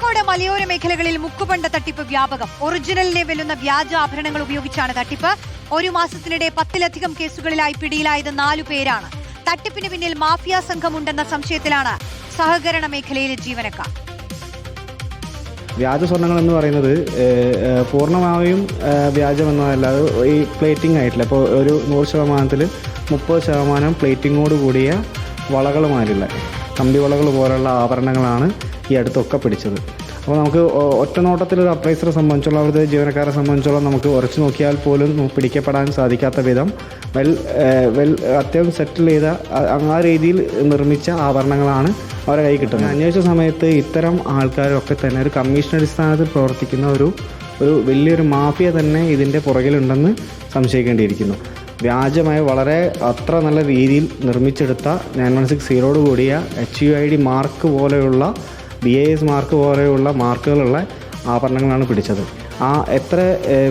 കോഴിക്കോട് മലയോര മേഖലകളിൽ മുക്കുപണ്ട തട്ടിപ്പ് വ്യാപകം. ഒറിജിനലിനെ വെല്ലുന്ന വ്യാജ ആഭരണങ്ങൾ ഉപയോഗിച്ചാണ് തട്ടിപ്പ്. ഒരു മാസത്തിനിടെ 10-ലധികം കേസുകളിലായി പിടിയിലായത് 4 പേരാണ്. തട്ടിപ്പിന് പിന്നിൽ മാഫിയ സംഘമുണ്ടെന്ന സംശയത്തിലാണ് സഹകരണ മേഖലയിലെ ജീവനക്കാർ. വ്യാജ സ്വർണ്ണങ്ങൾ എന്ന് പറയുന്നത് പൂർണ്ണമായും വ്യാജമെന്നതല്ലാതെ ഈ പ്ലേറ്റിംഗ് ആയിട്ടില്ല. ഇപ്പോൾ ഒരു 100% 30% പ്ലേറ്റിങ്ങോട് കൂടിയ വളകളുമാരില്ല കമ്പി വളകൾ പോലുള്ള ആഭരണങ്ങളാണ് ഈ അടുത്തൊക്കെ പിടിച്ചത്. അപ്പോൾ നമുക്ക് ഒറ്റ നോട്ടത്തിൽ ഒരു അപ്രൈസറെ സംബന്ധിച്ചുള്ള അവിടുത്തെ ജീവനക്കാരെ സംബന്ധിച്ചോളം നമുക്ക് ഉറച്ചു നോക്കിയാൽ പോലും പിടിക്കപ്പെടാൻ സാധിക്കാത്ത വിധം അത്യാവശ്യം സെറ്റിൽ ചെയ്ത ആ രീതിയിൽ നിർമ്മിച്ച ആഭരണങ്ങളാണ് അവരുടെ കൈ കിട്ടുന്നത്. അന്വേഷിച്ച സമയത്ത് ഇത്തരം ആൾക്കാരൊക്കെ തന്നെ ഒരു കമ്മീഷൻ അടിസ്ഥാനത്തിൽ പ്രവർത്തിക്കുന്ന ഒരു വലിയൊരു മാഫിയ തന്നെ ഇതിൻ്റെ പുറകിലുണ്ടെന്ന് സംശയിക്കേണ്ടിയിരിക്കുന്നു. വ്യാജമായ വളരെ അത്ര നല്ല രീതിയിൽ നിർമ്മിച്ചെടുത്ത 916 കൂടിയ HUID മാർക്ക് പോലെയുള്ള BIS മാർക്ക് പോലെയുള്ള മാർക്കുകളുള്ള ആഭരണങ്ങളാണ് പിടിച്ചത്. എത്ര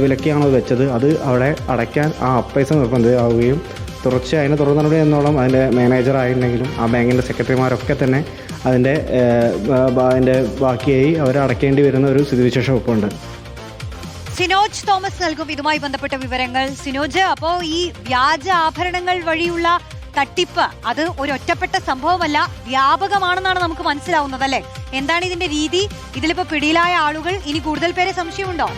വിലക്കാണോ വെച്ചത് അത് അവിടെ അടയ്ക്കാൻ അപ്പൈസ നിർബന്ധിതമാവുകയും തുടർച്ചയായി അതിനെ തുടർ നടപടി എന്നോളം അതിൻ്റെ മാനേജറായിട്ടുണ്ടെങ്കിലും ആ ബാങ്കിൻ്റെ സെക്രട്ടറിമാരൊക്കെ തന്നെ അതിൻ്റെ ബാക്കിയായി അവർ അടയ്ക്കേണ്ടി വരുന്ന ഒരു സ്ഥിതിവിശേഷം ഇപ്പോൾ ഉണ്ട്. സിനോജ് തോമസ് നൽകും ഇതുമായി ബന്ധപ്പെട്ട വിവരങ്ങൾ. സിനോജ്, അപ്പോൾ ഈ വ്യാജ ആഭരണങ്ങൾ വഴിയുള്ള തട്ടിപ്പ് അത് ഒരു ഒറ്റപ്പെട്ട സംഭവമല്ല, വ്യാപകമാണെന്നാണ് നമുക്ക് മനസ്സിലാവുന്നത് അല്ലേ? എന്താണ് ഇതിന്റെ രീതി? ഇതിലിപ്പോ പിടിയിലായ ആളുകൾ ഇനി കൂടുതൽ പേരെ സംശയമുണ്ടോ?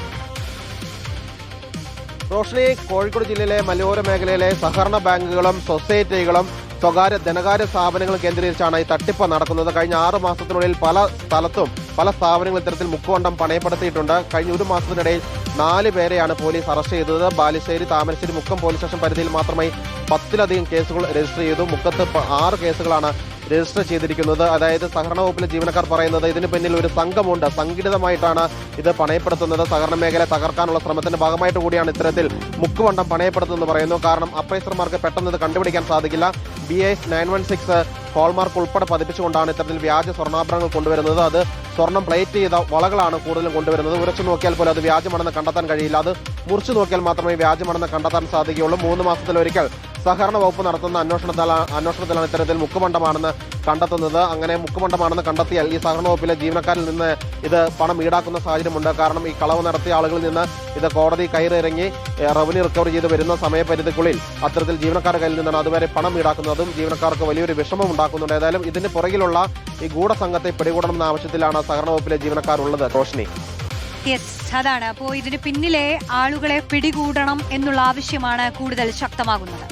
റോഷ്നി, കോഴിക്കോട് ജില്ലയിലെ മലയോര മേഖലയിലെ സഹകരണ ബാങ്കുകളും സൊസൈറ്റികളും സ്വകാര്യ ധനകാര്യ സ്ഥാപനങ്ങൾ കേന്ദ്രീകരിച്ചാണ് ഈ തട്ടിപ്പ് നടക്കുന്നത്. കഴിഞ്ഞ 6 മാസത്തിനുള്ളിൽ പല സ്ഥലത്തും പല സ്ഥാപനങ്ങളും ഇത്തരത്തിൽ മുക്കുവണ്ടം പണയപ്പെടുത്തിയിട്ടുണ്ട്. കഴിഞ്ഞ ഒരു മാസത്തിനിടയിൽ 4 പേരെയാണ് പോലീസ് അറസ്റ്റ് ചെയ്തത്. ബാലുശ്ശേരി, താമരശ്ശേരി, മുക്കം പോലീസ് സ്റ്റേഷൻ പരിധിയിൽ മാത്രമായി 10-ലധികം കേസുകൾ രജിസ്റ്റർ ചെയ്തു. മുക്കത്ത് 6 കേസുകളാണ് രജിസ്റ്റർ ചെയ്തിരിക്കുന്നത്. അതായത് സഹകരണ വകുപ്പിലെ ജീവനക്കാർ പറയുന്നത് ഇതിന് പിന്നിൽ ഒരു സംഘമുണ്ട്, സംഘടിതമായിട്ടാണ് ഇത് പണയപ്പെടുത്തുന്നത്. സഹകരണ മേഖല തകർക്കാനുള്ള ശ്രമത്തിന്റെ ഭാഗമായിട്ട് കൂടിയാണ് ഇത്തരത്തിൽ മുക്കുവണ്ടം പണയപ്പെടുത്തുന്നത് പറയുന്നു. കാരണം അപ്രൈസർമാർക്ക് പെട്ടെന്ന് ഇത് കണ്ടുപിടിക്കാൻ സാധിക്കില്ല. BIS 916 ഹോൾമാർക്ക് ഉൾപ്പെടെ പതിപ്പിച്ചുകൊണ്ടാണ് ഇത്തരത്തിൽ വ്യാജ സ്വർണ്ണാഭരണങ്ങൾ കൊണ്ടുവരുന്നത്. അത് സ്വർണം പ്ലേറ്റ് ചെയ്ത വളകളാണ് കൂടുതലും കൊണ്ടുവരുന്നത്. ഉരച്ചു നോക്കിയാൽ പോലും അത് വ്യാജമാണെന്ന് കണ്ടെത്താൻ കഴിയില്ല. അത് മുറിച്ചു നോക്കിയാൽ മാത്രമേ വ്യാജമാണെന്ന് കണ്ടെത്താൻ സാധിക്കുകയുള്ളൂ. 3 മാസത്തിലൊരിക്കൽ സഹകരണ വകുപ്പ് നടത്തുന്ന അന്വേഷണത്തിലാണ് ഇത്തരത്തിൽ മുക്കുമണ്ഡമാണെന്ന് കണ്ടെത്തുന്നത്. അങ്ങനെ മുക്കുമണ്ഡമാണെന്ന് കണ്ടെത്തിയാൽ ഈ സഹകരണ വകുപ്പിലെ ജീവനക്കാരിൽ നിന്ന് ഇത് പണം ഈടാക്കുന്ന സാഹചര്യമുണ്ട്. കാരണം ഈ കളവ് നടത്തിയ ആളുകളിൽ നിന്ന് ഇത് കോടതി കയറിയിറങ്ങി റവന്യൂ റിക്കവർ ചെയ്ത് വരുന്ന സമയപരിധിക്കുള്ളിൽ അത്തരത്തിൽ ജീവനക്കാരുടെ കയ്യിൽ നിന്നാണ് അതുവരെ പണം ഈടാക്കുന്നതും ജീവനക്കാർക്ക് വലിയൊരു വിഷമം ഉണ്ടാക്കുന്നുണ്ട്. ഏതായാലും ഇതിന് പുറകിലുള്ള ഈ ഗൂഢസംഘത്തെ പിടികൂടണമെന്ന ആവശ്യത്തിലാണ് സഹകരണ വകുപ്പിലെ ജീവനക്കാരുള്ളത്. റോഷ്നി, അതാണ്. അപ്പോൾ ഇതിന് പിന്നിലെ ആളുകളെ പിടികൂടണം എന്നുള്ള ആവശ്യമാണ് കൂടുതൽ ശക്തമാകുന്നത്.